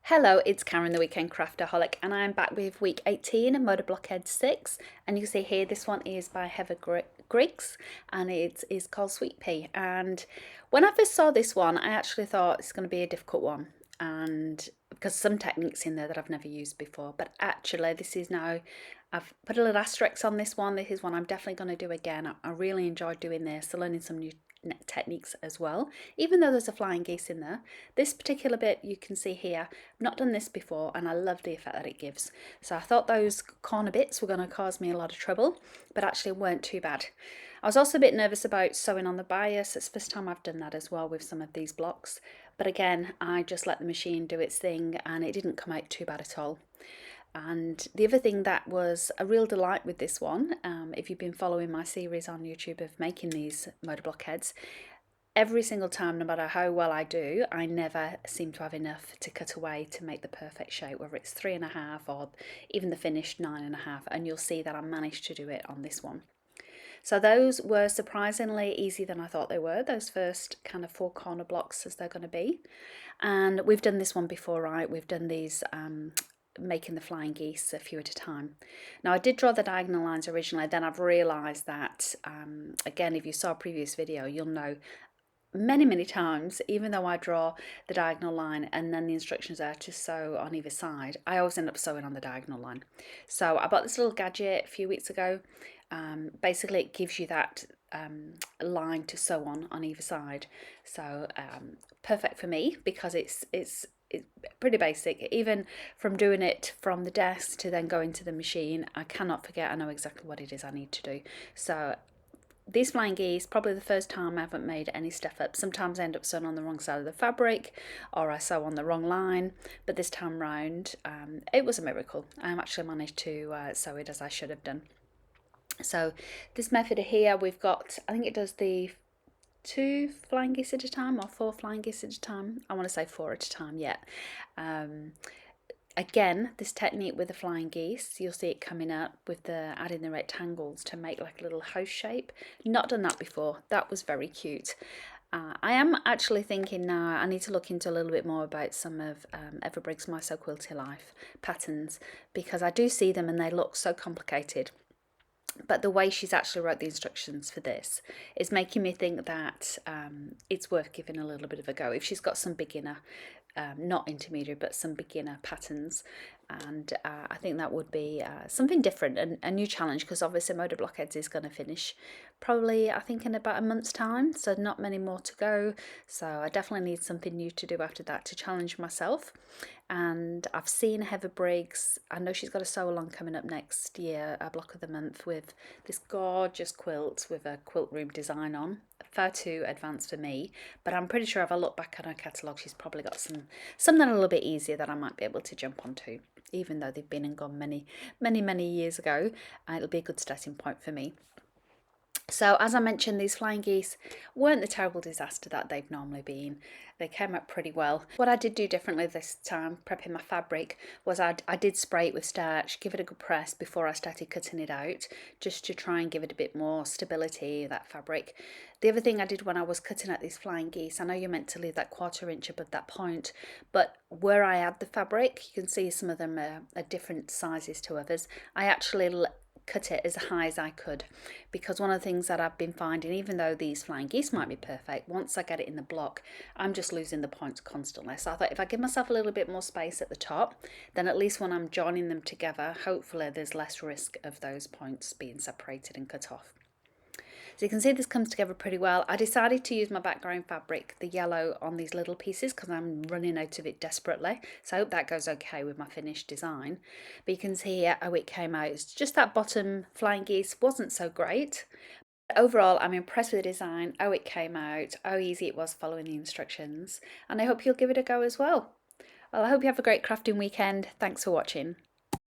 Hello, it's Karen, the Weekend Craftaholic, and I'm back with week 18 of Moda Blockheads 6. And you can see here, this one is by Heather Griggs, and it is called Sweet Pea. And when I first saw this one, I actually thought it's going to be a difficult one, and because some techniques in there that I've never used before. But actually, this is now, I've put a little asterisk on this one. This is one I'm definitely going to do again. I really enjoyed doing this, so learning some new techniques as well, even though there's a flying geese in there. This particular bit you can see here, I've not done this before, and I love the effect that it gives. So I thought those corner bits were going to cause me a lot of trouble, but actually weren't too bad. I was also a bit nervous about sewing on the bias. It's the first time I've done that as well with some of these blocks, but again, I just let the machine do its thing and it didn't come out too bad at all. And the other thing that was a real delight with this one, if you've been following my series on YouTube of making these Moda Blockheads, every single time, no matter how well I do, I never seem to have enough to cut away to make the perfect shape, whether it's 3.5 or even the finished 9.5, and you'll see that I managed to do it on this one. So those were surprisingly easier than I thought they were, those first kind of 4 corner blocks as they're going to be. And we've done this one before, right? We've done these making the flying geese a few at a time. Now I did draw the diagonal lines originally, then I've realised that, again, if you saw a previous video, you'll know many times, even though I draw the diagonal line and then the instructions are to sew on either side, I always end up sewing on the diagonal line. So I bought this little gadget a few weeks ago. Basically it gives you that line to sew on either side. So perfect for me because it's pretty basic. Even from doing it from the desk to then going to the machine, I cannot forget, I know exactly what it is I need to do. So these flying geese, probably the first time I haven't made any stuff up. Sometimes I end up sewing on the wrong side of the fabric, or I sew on the wrong line, but this time round it was a miracle. I actually managed to sew it as I should have done. So this method here, we've got, I think it does the 2 flying geese at a time or 4 flying geese at a time. I want to say 4 at a time, yeah. Again, this technique with the flying geese, you'll see it coming up with the adding the rectangles to make like a little house shape. Not done that before. That was very cute. I am actually thinking now I need to look into a little bit more about some of Everbrig's My So Quilty Life patterns, because I do see them and they look so complicated. But the way she's actually wrote the instructions for this is making me think that it's worth giving a little bit of a go. If she's got some beginner, not intermediate, but some beginner patterns, and I think that would be something different, and a new challenge, because obviously Moda Blockheads is going to finish probably, I think, in about a month's time, so not many more to go. So I definitely need something new to do after that to challenge myself. And I've seen Heather Briggs, I know she's got a sew along coming up next year, a block of the month, with this gorgeous quilt with a quilt room design on. Far too advanced for me, but I'm pretty sure if I look back at her catalogue, she's probably got something a little bit easier that I might be able to jump onto, even though they've been and gone many years ago. It'll be a good starting point for me. So as I mentioned, these flying geese weren't the terrible disaster that they've normally been. They came out pretty well. What I did do differently this time, prepping my fabric, was I did spray it with starch, give it a good press before I started cutting it out, just to try and give it a bit more stability, that fabric. The other thing I did when I was cutting out these flying geese, I know you're meant to leave that 1/4 inch above that point, but where I add the fabric, you can see some of them are different sizes to others. I actually cut it as high as I could, because one of the things that I've been finding, even though these flying geese might be perfect, once I get it in the block, I'm just losing the points constantly. So I thought if I give myself a little bit more space at the top, then at least when I'm joining them together, hopefully there's less risk of those points being separated and cut off. So you can see this comes together pretty well. I decided to use my background fabric, the yellow, on these little pieces because I'm running out of it desperately. So I hope that goes okay with my finished design. But you can see here how it came out. It's just that bottom flying geese wasn't so great. But overall, I'm impressed with the design, how it came out, how easy it was following the instructions. And I hope you'll give it a go as well. Well, I hope you have a great crafting weekend. Thanks for watching.